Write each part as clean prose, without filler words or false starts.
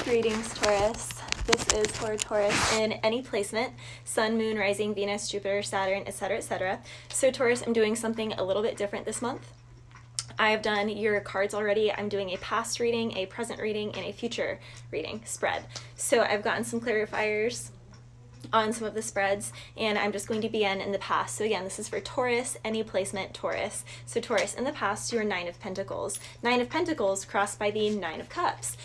Greetings, Taurus. This is for Taurus in any placement, Sun, Moon, Rising, Venus, Jupiter, Saturn, etc., etc. So Taurus, I'm doing something a little bit different this month. I've done your cards already. I'm doing a past reading, a present reading, and a future reading spread. So I've gotten some clarifiers on some of the spreads, and I'm just going to begin in the past. So again, this is for Taurus, any placement, Taurus. So Taurus, in the past, your Nine of Pentacles. Nine of Pentacles crossed by the Nine of Cups.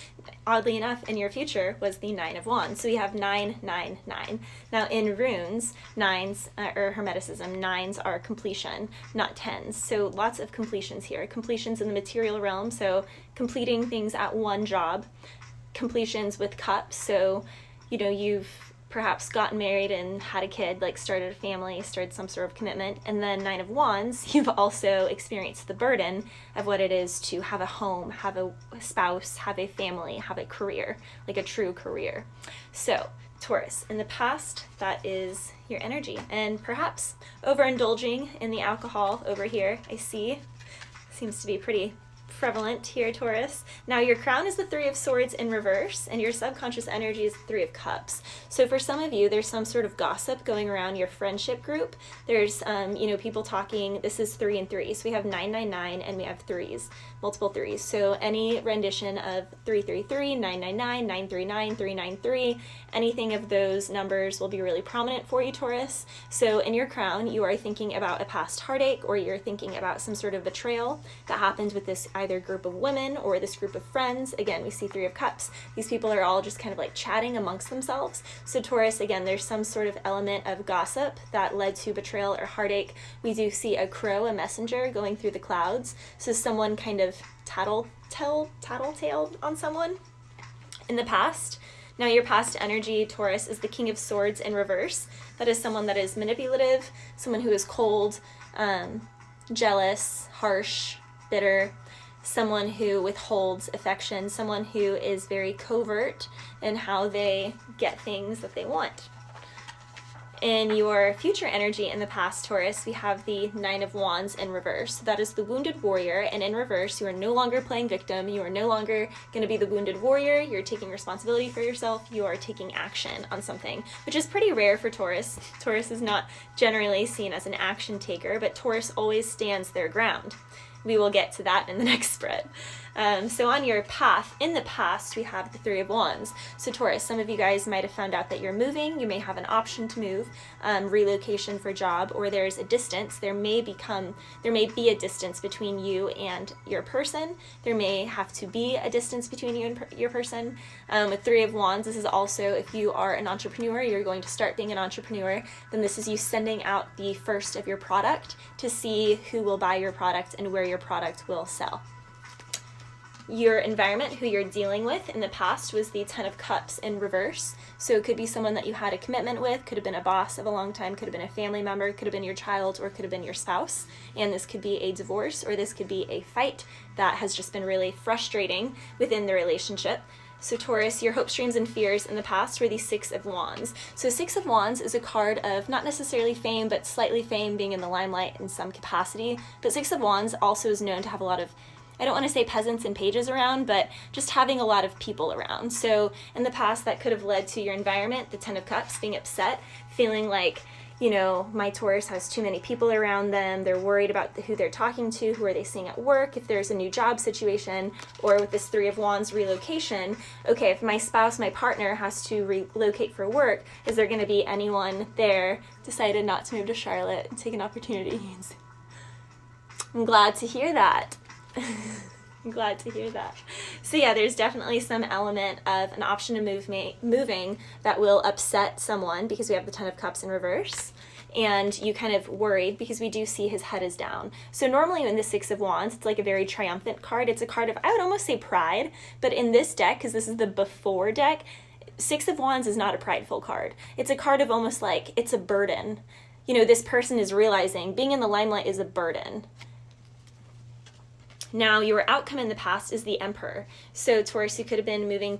Oddly enough, in your future was the Nine of Wands. So we have 9, 9, 9. Now in runes, nines, or Hermeticism, nines are completion, not tens. So lots of completions here. Completions in the material realm, so completing things at one job. Completions with cups, so you've perhaps gotten married and had a kid, like started a family, started some sort of commitment. And then Nine of Wands, you've also experienced the burden of what it is to have a home, have a spouse, have a family, have a career, like a true career. So Taurus, in the past, that is your energy. And perhaps overindulging in the alcohol over here, I see, seems to be pretty prevalent here, Taurus. Now your crown is the Three of Swords in reverse, and your subconscious energy is the Three of Cups. So for some of you, there's some sort of gossip going around your friendship group. There's people talking. This is 3 and 3, so we have 999 and we have threes, multiple threes. So any rendition of 333, 999, 939, 393, anything of those numbers will be really prominent for you, Taurus. So in your crown, you are thinking about a past heartache, or you're thinking about some sort of betrayal that happened with this either group of women or this group of friends. Again, we see Three of Cups. These people are all just kind of like chatting amongst themselves. So Taurus, again, there's some sort of element of gossip that led to betrayal or heartache. We do see a crow, a messenger, going through the clouds. So someone kind of tattletaled on someone in the past. Now your past energy, Taurus, is the King of Swords in reverse. That is someone that is manipulative, someone who is cold, jealous, harsh, bitter, someone who withholds affection, someone who is very covert in how they get things that they want. In your future energy in the past, Taurus, we have the Nine of Wands in reverse. So that is the wounded warrior, and in reverse, you are no longer playing victim. You are no longer going to be the wounded warrior. You're taking responsibility for yourself. You are taking action on something, which is pretty rare for Taurus. Taurus is not generally seen as an action taker, but Taurus always stands their ground. We will get to that in the next spread. So on your path, in the past, we have the Three of Wands. So Taurus, some of you guys might have found out that you're moving. You may have an option to move, relocation for job, or there's a distance. There may be a distance between you and your person. There may have to be a distance between you and your person. With Three of Wands, this is also, if you are an entrepreneur, you're going to start being an entrepreneur, then this is you sending out the first of your product to see who will buy your product and where your product will sell. Your environment, who you're dealing with in the past, was the Ten of Cups in reverse. So it could be someone that you had a commitment with, could have been a boss of a long time, could have been a family member, could have been your child, or could have been your spouse. And this could be a divorce, or this could be a fight that has just been really frustrating within the relationship. So Taurus, your hopes, dreams, and fears in the past were the Six of Wands. So Six of Wands is a card of not necessarily fame, but slightly fame, being in the limelight in some capacity. But Six of Wands also is known to have a lot of, I don't want to say peasants and pages around, but just having a lot of people around. So in the past, that could have led to your environment, the Ten of Cups, being upset, feeling like, my Taurus has too many people around them. They're worried about who they're talking to, who are they seeing at work, if there's a new job situation, or with this Three of Wands relocation, okay, if my spouse, my partner has to relocate for work, is there going to be anyone there? Decided not to move to Charlotte and take an opportunity. I'm glad to hear that. I'm glad to hear that. So yeah, there's definitely some element of an option to moving that will upset someone, because we have the Ten of Cups in reverse, and you kind of worried because we do see his head is down. So normally in the Six of Wands, it's like a very triumphant card. It's a card of, I would almost say, pride, but in this deck, because this is the before deck, Six of Wands is not a prideful card. It's a card of almost like it's a burden. This person is realizing being in the limelight is a burden. Now, your outcome in the past is the Emperor. So Taurus, you could have been moving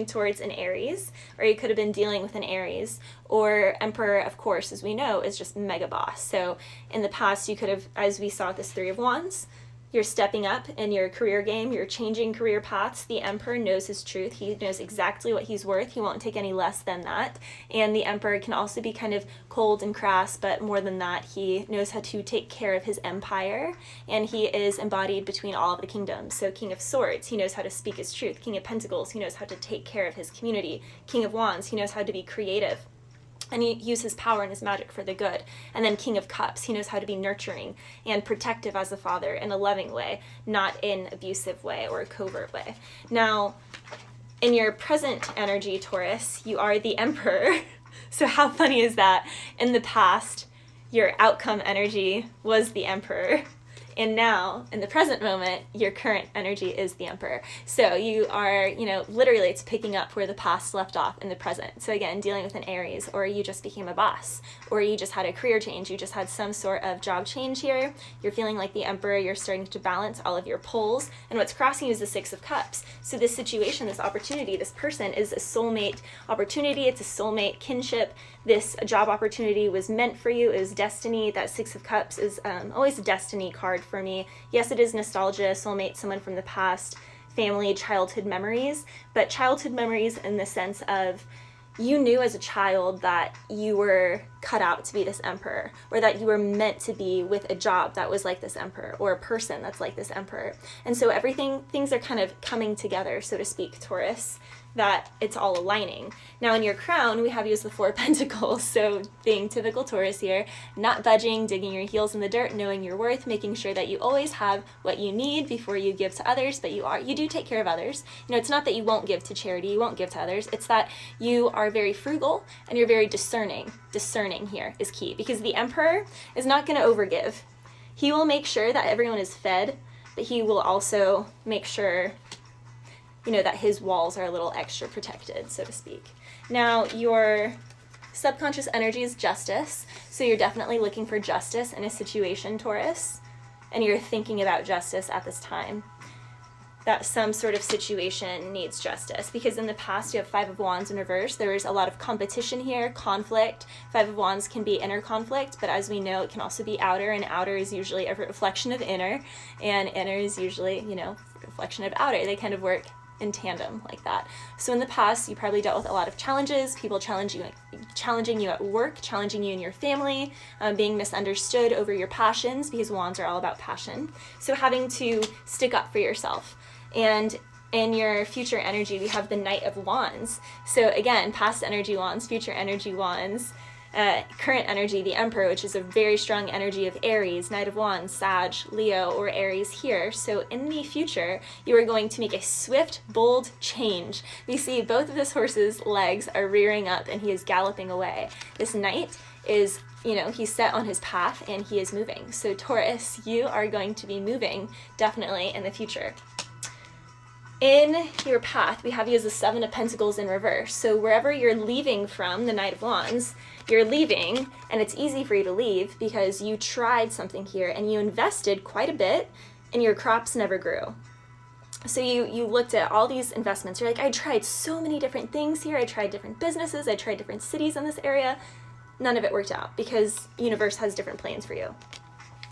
towards an Aries, or you could have been dealing with an Aries, or Emperor, of course, as we know, is just mega boss. So in the past, you could have, as we saw with this Three of Wands, You're stepping up in your career game. You're changing career paths. The Emperor knows his truth. He knows exactly what he's worth. He won't take any less than that. And the Emperor can also be kind of cold and crass, but more than that, he knows how to take care of his empire. And he is embodied between all of the kingdoms. So King of Swords, he knows how to speak his truth. King of Pentacles, he knows how to take care of his community. King of Wands, he knows how to be creative and he uses his power and his magic for the good. And then King of Cups, he knows how to be nurturing and protective as a father in a loving way, not in an abusive way or a covert way. Now, in your present energy, Taurus, you are the Emperor. So how funny is that? In the past, your outcome energy was the Emperor. And now, in the present moment, your current energy is the Emperor. So you are, literally it's picking up where the past left off in the present. So again, dealing with an Aries, or you just became a boss, or you just had a career change, you just had some sort of job change here. You're feeling like the Emperor, you're starting to balance all of your poles. And what's crossing you is the Six of Cups. So this situation, this opportunity, this person is a soulmate opportunity. It's a soulmate kinship. This job opportunity was meant for you. It was destiny. That Six of Cups is always a destiny card for me. Yes, it is nostalgia, soulmate, someone from the past, family, childhood memories, but childhood memories in the sense of you knew as a child that you were cut out to be this Emperor, or that you were meant to be with a job that was like this Emperor, or a person that's like this Emperor. And so things are kind of coming together, so to speak, Taurus, that it's all aligning. Now in your crown, we have you as the Four of Pentacles, so being typical Taurus here, not budging, digging your heels in the dirt, knowing your worth, making sure that you always have what you need before you give to others, but you do take care of others. It's not that you won't give to charity, you won't give to others, it's that you are very frugal and you're very discerning. Discerning here is key, because the Emperor is not going to overgive. He will make sure that everyone is fed, but he will also make sure that his walls are a little extra protected, so to speak. Now, your subconscious energy is justice, so you're definitely looking for justice in a situation, Taurus, and you're thinking about justice at this time, that some sort of situation needs justice, because in the past you have Five of Wands in reverse. There is a lot of competition here, conflict. Five of Wands can be inner conflict, but as we know, it can also be outer, and outer is usually a reflection of inner, and inner is usually, a reflection of outer. They kind of work in tandem like that. So in the past, you probably dealt with a lot of challenges, people challenging you at work, challenging you in your family, being misunderstood over your passions, because wands are all about passion. So having to stick up for yourself. And in your future energy, we have the Knight of Wands. So again, past energy wands, future energy wands, current energy, the Emperor, which is a very strong energy of Aries, Knight of Wands, Sag, Leo, or Aries here. So in the future, you are going to make a swift, bold change. We see both of this horse's legs are rearing up and he is galloping away. This Knight is, he's set on his path and he is moving. So Taurus, you are going to be moving definitely in the future. In your path, we have you as the Seven of Pentacles in reverse. So wherever you're leaving from, the Knight of Wands, you're leaving, and it's easy for you to leave because you tried something here and you invested quite a bit and your crops never grew. So you looked at all these investments. You're like, I tried so many different things here. I tried different businesses. I tried different cities in this area. None of it worked out because universe has different plans for you.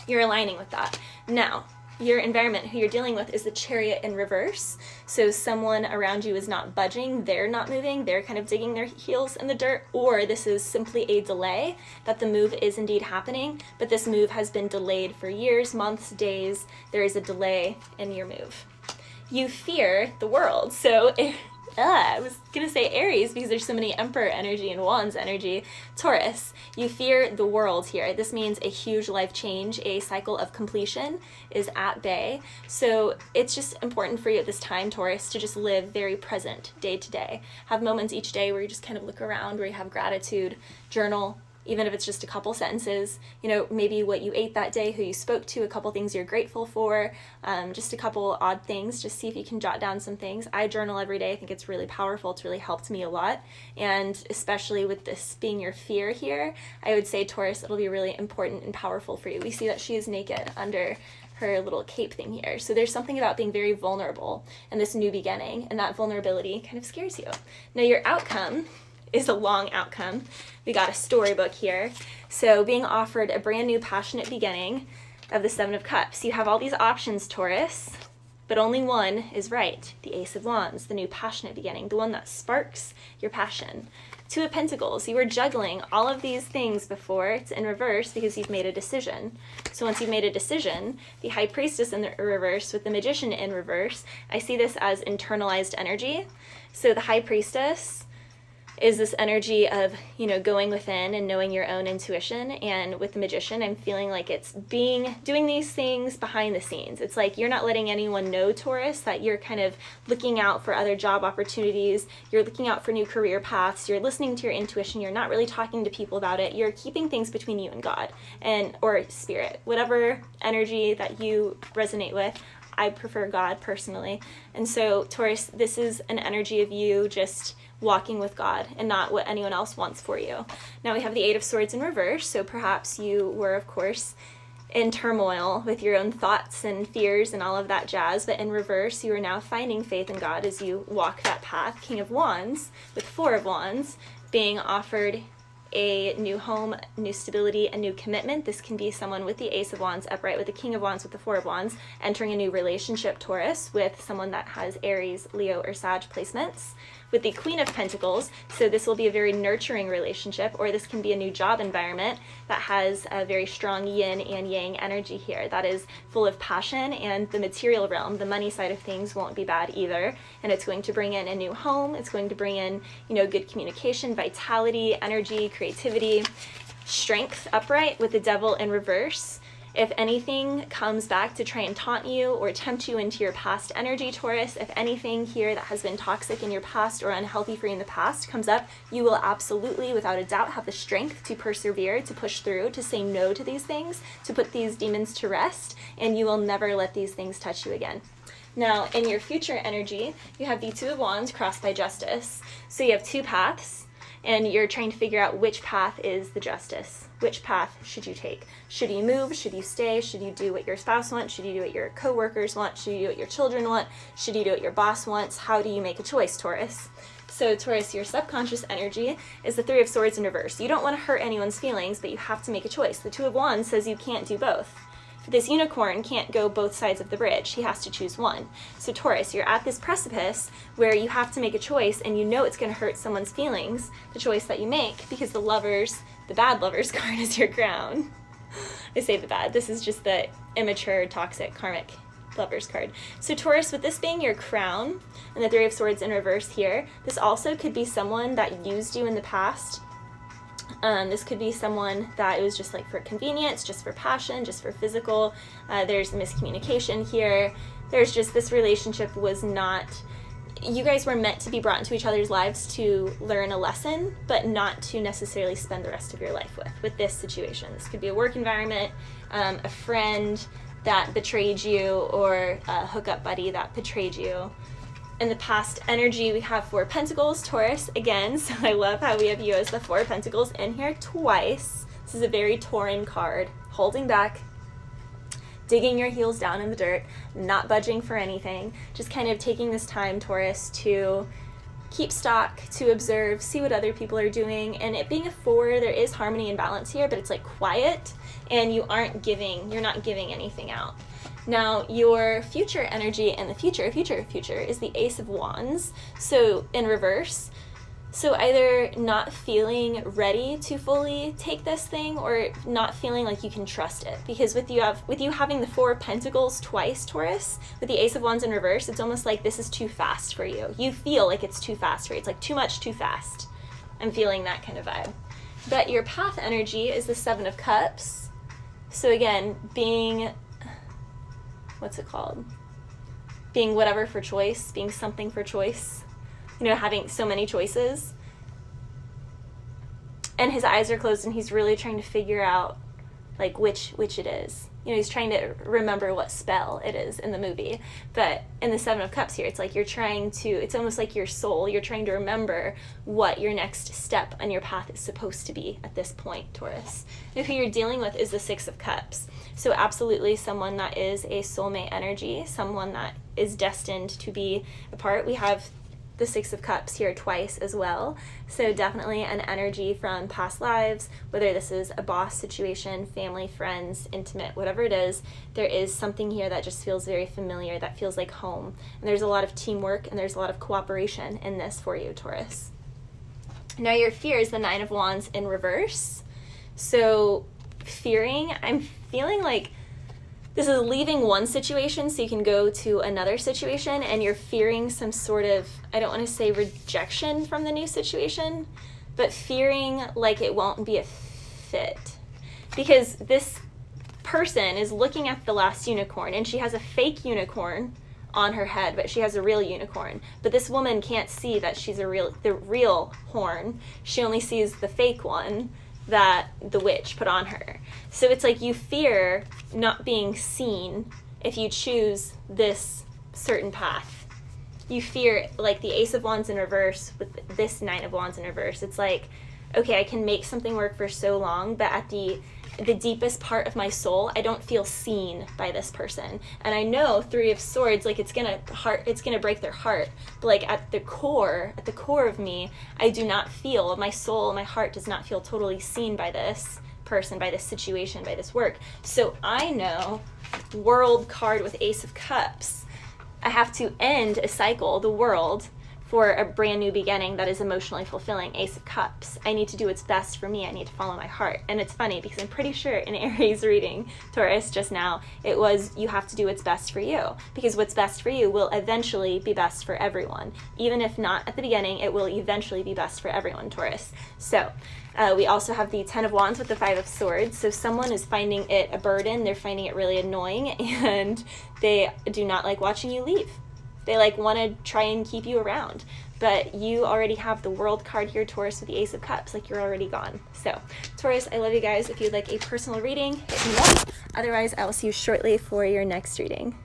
You're aligning with that. Now, your environment, who you're dealing with, is the Chariot in reverse. So someone around you is not budging, they're not moving, they're kind of digging their heels in the dirt, or this is simply a delay, that the move is indeed happening, but this move has been delayed for years, months, days. There is a delay in your move. You fear the world. So I was going to say Aries because there's so many Emperor energy and Wands energy. Taurus, you fear the world here. This means a huge life change, a cycle of completion is at bay. So it's just important for you at this time, Taurus, to just live very present day to day. Have moments each day where you just kind of look around, where you have gratitude, journal, even if it's just a couple sentences, maybe what you ate that day, who you spoke to, a couple things you're grateful for, just a couple odd things, just see if you can jot down some things. I journal every day. I think it's really powerful. It's really helped me a lot. And especially with this being your fear here, I would say, Taurus, it'll be really important and powerful for you. We see that she is naked under her little cape thing here. So there's something about being very vulnerable in this new beginning, and that vulnerability kind of scares you. Now your outcome is a long outcome. We got a storybook here. So being offered a brand new passionate beginning, of the Seven of Cups. You have all these options, Taurus, but only one is right. The Ace of Wands, the new passionate beginning, the one that sparks your passion. Two of Pentacles, you were juggling all of these things before. It's in reverse because you've made a decision. So once you've made a decision, the High Priestess in the reverse with the Magician in reverse, I see this as internalized energy. So the High Priestess is this energy of, you know, going within and knowing your own intuition. And with the Magician, I'm feeling like it's doing these things behind the scenes. It's like you're not letting anyone know, Taurus, that you're kind of looking out for other job opportunities. You're looking out for new career paths. You're listening to your intuition. You're not really talking to people about it. You're keeping things between you and God or spirit, whatever energy that you resonate with. I prefer God personally. And so, Taurus, this is an energy of you just walking with God and not what anyone else wants for you. Now we have the Eight of Swords in reverse, so perhaps you were, of course, in turmoil with your own thoughts and fears and all of that jazz, but in reverse, you are now finding faith in God as you walk that path. King of Wands with Four of Wands being offered a new home, new stability, a new commitment. This can be someone with the Ace of Wands upright, with the King of Wands, with the Four of Wands, entering a new relationship, Taurus, with someone that has Aries, Leo, or Sag placements. With the Queen of Pentacles, so this will be a very nurturing relationship, or this can be a new job environment that has a very strong yin and yang energy here. That is full of passion, and the material realm, the money side of things, won't be bad either. And it's going to bring in a new home. It's going to bring in, you know, good communication, vitality, energy, creativity, strength upright with the Devil in reverse. If anything comes back to try and taunt you or tempt you into your past energy, Taurus, if anything here that has been toxic in your past or unhealthy for you in the past comes up, you will absolutely, without a doubt, have the strength to persevere, to push through, to say no to these things, to put these demons to rest, and you will never let these things touch you again. Now, in your future energy, you have the Two of Wands crossed by Justice. So you have two paths, and you're trying to figure out which path is the justice. Which path should you take? Should you move? Should you stay? Should you do what your spouse wants? Should you do what your coworkers want? Should you do what your children want? Should you do what your boss wants? How do you make a choice, Taurus? So, Taurus, your subconscious energy is the Three of Swords in reverse. You don't want to hurt anyone's feelings, but you have to make a choice. The Two of Wands says you can't do both. This unicorn can't go both sides of the bridge. He has to choose one. So Taurus, you're at this precipice where you have to make a choice, and you know it's going to hurt someone's feelings, the choice that you make, because the bad lovers card is your crown. I say the bad. This is just the immature, toxic, karmic lovers card. So Taurus, with this being your crown and the Three of Swords in reverse here, this also could be someone that used you in the past. This could be someone that it was just like for convenience, just for passion, just for physical. There's miscommunication here. There's just this relationship was not, you guys were meant to be brought into each other's lives to learn a lesson, but not to necessarily spend the rest of your life with this situation. This could be a work environment, a friend that betrayed you, or a hookup buddy that betrayed you. In the past energy, we have Four of Pentacles, Taurus, again, so I love how we have you as the Four of Pentacles in here twice. This is a very Tauran card. Holding back, digging your heels down in the dirt, not budging for anything, just kind of taking this time, Taurus, to keep stock, to observe, see what other people are doing. And it being a Four, there is harmony and balance here, but it's like quiet, and you're not giving anything out. Now, your future energy and the future is the Ace of Wands, so in reverse. So either not feeling ready to fully take this thing, or not feeling like you can trust it. Because with you having the Four of Pentacles twice, Taurus, with the Ace of Wands in reverse, it's almost like this is too fast for you. You feel like it's too fast for you. It's like too much, too fast. I'm feeling that kind of vibe. But your path energy is the Seven of Cups. So again, being, what's it called? Being whatever for choice, being something for choice. You know, having so many choices. And his eyes are closed, and he's really trying to figure out, like, which it is. You know, he's trying to remember what spell it is in the movie. But in the Seven of Cups here, it's like it's almost like your soul, you're trying to remember what your next step on your path is supposed to be at this point, Taurus. And who you're dealing with is the Six of Cups. So absolutely someone that is a soulmate energy, someone that is destined to be apart. We have the Six of Cups here twice as well. So definitely an energy from past lives, whether this is a boss situation, family, friends, intimate, whatever it is, there is something here that just feels very familiar, that feels like home. And there's a lot of teamwork and there's a lot of cooperation in this for you, Taurus. Now your fear is the Nine of Wands in reverse. So fearing, I'm feeling like this is leaving one situation so you can go to another situation, and you're fearing some sort of, I don't want to say rejection from the new situation, but fearing like it won't be a fit. Because this person is looking at the last unicorn, and she has a fake unicorn on her head, but she has a real unicorn. But this woman can't see that she's the real horn. She only sees the fake one that the witch put on her. So it's like you fear not being seen if you choose this certain path. You fear, like the Ace of Wands in reverse with this Nine of Wands in reverse. It's like, okay, I can make something work for so long, but at the deepest part of my soul, I don't feel seen by this person. And I know Three of Swords, like it's gonna break their heart. But like at the core of me, I do not feel, my soul, my heart does not feel totally seen by this person, by this situation, by this work. So I know, World card with Ace of Cups, I have to end a cycle, the world, for a brand new beginning that is emotionally fulfilling. Ace of Cups. I need to do what's best for me. I need to follow my heart. And it's funny because I'm pretty sure in Aries reading, Taurus, just now, it was you have to do what's best for you. Because what's best for you will eventually be best for everyone. Even if not at the beginning, it will eventually be best for everyone, Taurus. So we also have the Ten of Wands with the Five of Swords. So someone is finding it a burden. They're finding it really annoying. And they do not like watching you leave. They like want to try and keep you around, but you already have the World card here, Taurus, with the Ace of Cups, like you're already gone. So Taurus, I love you guys. If you'd like a personal reading, hit me up. Otherwise, I will see you shortly for your next reading.